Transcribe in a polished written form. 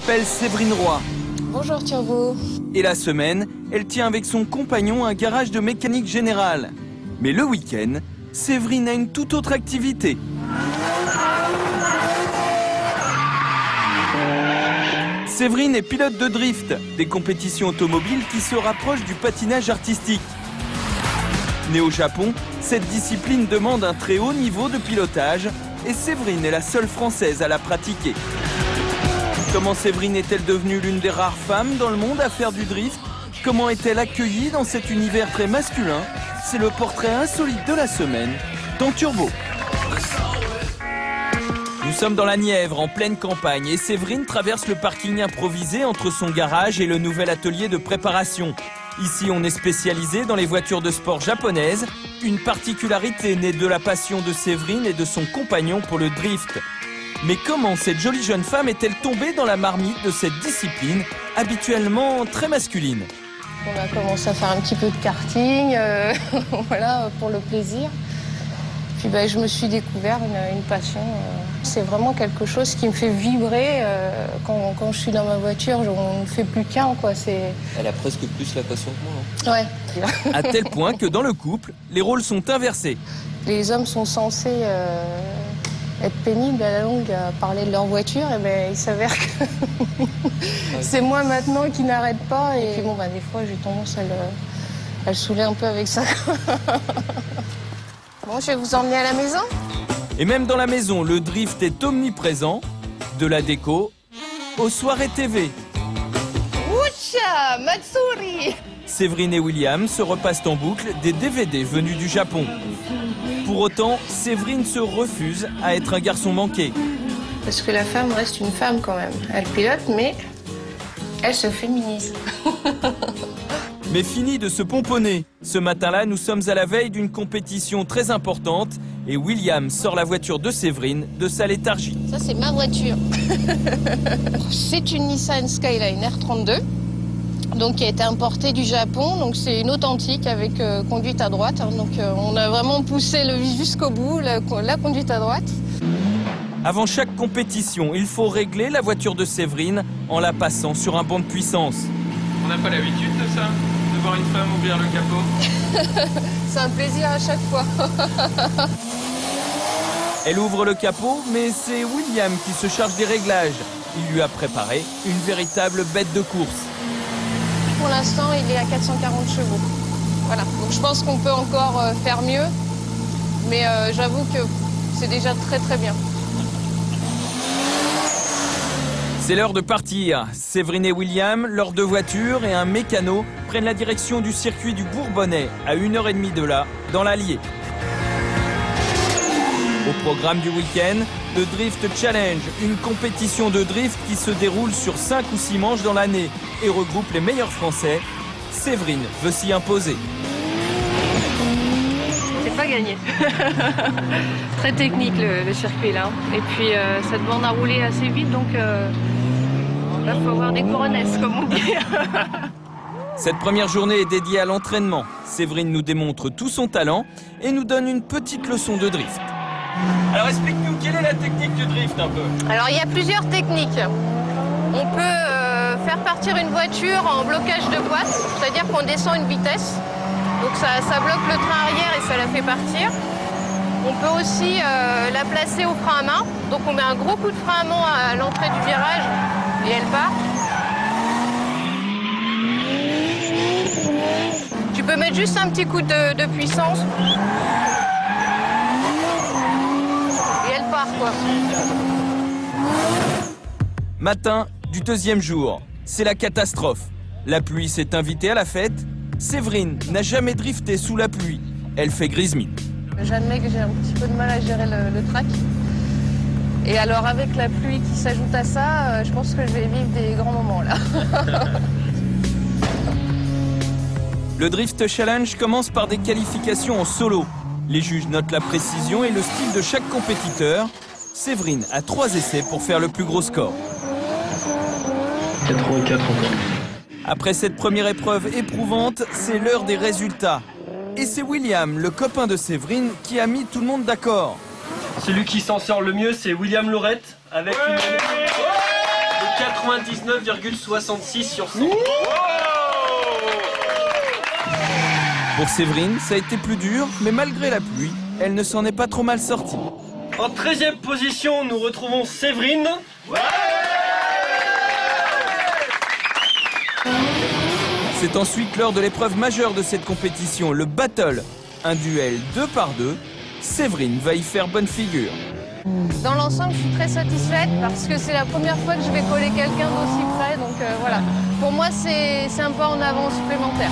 s'appelle Séverine Roy. Bonjour Turbo. Et la semaine, elle tient avec son compagnon un garage de mécanique générale. Mais le week-end, Séverine a une toute autre activité. Séverine est pilote de drift, des compétitions automobiles qui se rapprochent du patinage artistique. Née au Japon, cette discipline demande un très haut niveau de pilotage et Séverine est la seule Française à la pratiquer. Comment Séverine est-elle devenue l'une des rares femmes dans le monde à faire du drift? Comment est-elle accueillie dans cet univers très masculin? C'est le portrait insolite de la semaine dans Turbo. Nous sommes dans la Nièvre, en pleine campagne, et Séverine traverse le parking improvisé entre son garage et le nouvel atelier de préparation. Ici, on est spécialisé dans les voitures de sport japonaises, une particularité née de la passion de Séverine et de son compagnon pour le drift. Mais comment cette jolie jeune femme est-elle tombée dans la marmite de cette discipline, habituellement très masculine? On a commencé à faire un petit peu de karting, voilà, pour le plaisir. Puis je me suis découvert une passion. C'est vraiment quelque chose qui me fait vibrer. Quand je suis dans ma voiture, on ne fait plus qu'un, quoi. Elle a presque plus la passion que moi. Ouais. À tel point que dans le couple, les rôles sont inversés. Les hommes sont censés être pénibles à la longue à parler de leur voiture, et il s'avère que c'est moi maintenant qui n'arrête pas. Et puis des fois, j'ai tendance à le saouler un peu avec ça. Bon, je vais vous emmener à la maison. Et même dans la maison, le drift est omniprésent, de la déco aux soirées TV. Oucha, Matsuri. Séverine et William se repassent en boucle des DVD venus du Japon. Pour autant, Séverine se refuse à être un garçon manqué. Parce que la femme reste une femme quand même. Elle pilote, mais elle se féminise. Mais fini de se pomponner. Ce matin-là, nous sommes à la veille d'une compétition très importante et William sort la voiture de Séverine de sa léthargie. Ça, c'est ma voiture. C'est une Nissan Skyline R32, donc qui a été importée du Japon. Donc c'est une authentique avec conduite à droite. Donc on a vraiment poussé le jusqu'au bout, la conduite à droite. Avant chaque compétition, il faut régler la voiture de Séverine en la passant sur un banc de puissance. On n'a pas l'habitude de ça, de voir une femme ouvrir le capot. C'est un plaisir à chaque fois. Elle ouvre le capot, mais c'est William qui se charge des réglages. Il lui a préparé une véritable bête de course. Pour l'instant, il est à 440 chevaux. Voilà, donc je pense qu'on peut encore faire mieux, mais j'avoue que c'est déjà très très bien. C'est l'heure de partir. Séverine et William, leurs deux voitures et un mécano prennent la direction du circuit du Bourbonnais, à 1h30 de là, dans l'Allier. Au programme du week-end, le Drift Challenge, une compétition de drift qui se déroule sur 5 ou 6 manches dans l'année et regroupe les meilleurs Français. Séverine veut s'y imposer. C'est pas gagné. Très technique le circuit là. Et puis ça demande à rouler assez vite, donc il faut avoir des coronesses comme on dit. Cette première journée est dédiée à l'entraînement. Séverine nous démontre tout son talent et nous donne une petite leçon de drift. Alors explique-nous, quelle est la technique du drift un peu? Alors il y a plusieurs techniques. On peut faire partir une voiture en blocage de boîte, c'est-à-dire qu'on descend une vitesse. Donc ça bloque le train arrière et ça la fait partir. On peut aussi la placer au frein à main. Donc on met un gros coup de frein à main à l'entrée du virage et elle part. Tu peux mettre juste un petit coup de puissance. Et elle part, quoi. Matin du deuxième jour, c'est la catastrophe. La pluie s'est invitée à la fête. Séverine n'a jamais drifté sous la pluie. Elle fait grise mine. J'admets que j'ai un petit peu de mal à gérer le track. Et alors avec la pluie qui s'ajoute à ça, je pense que je vais vivre des grands moments là. Le Drift Challenge commence par des qualifications en solo. Les juges notent la précision et le style de chaque compétiteur. Séverine a 3 essais pour faire le plus gros score. 84 encore. Après cette première épreuve éprouvante, c'est l'heure des résultats. Et c'est William, le copain de Séverine, qui a mis tout le monde d'accord. Celui qui s'en sort le mieux, c'est William Laurette, avec une... 99,66 sur 100. Pour Séverine, ça a été plus dur, mais malgré la pluie, elle ne s'en est pas trop mal sortie. En 13e position, nous retrouvons Séverine. C'est ensuite l'heure de l'épreuve majeure de cette compétition, le battle. Un duel 2 par 2. Séverine va y faire bonne figure. Dans l'ensemble, je suis très satisfaite parce que c'est la première fois que je vais coller quelqu'un d'aussi près. Donc voilà, pour moi, c'est un pas en avant supplémentaire.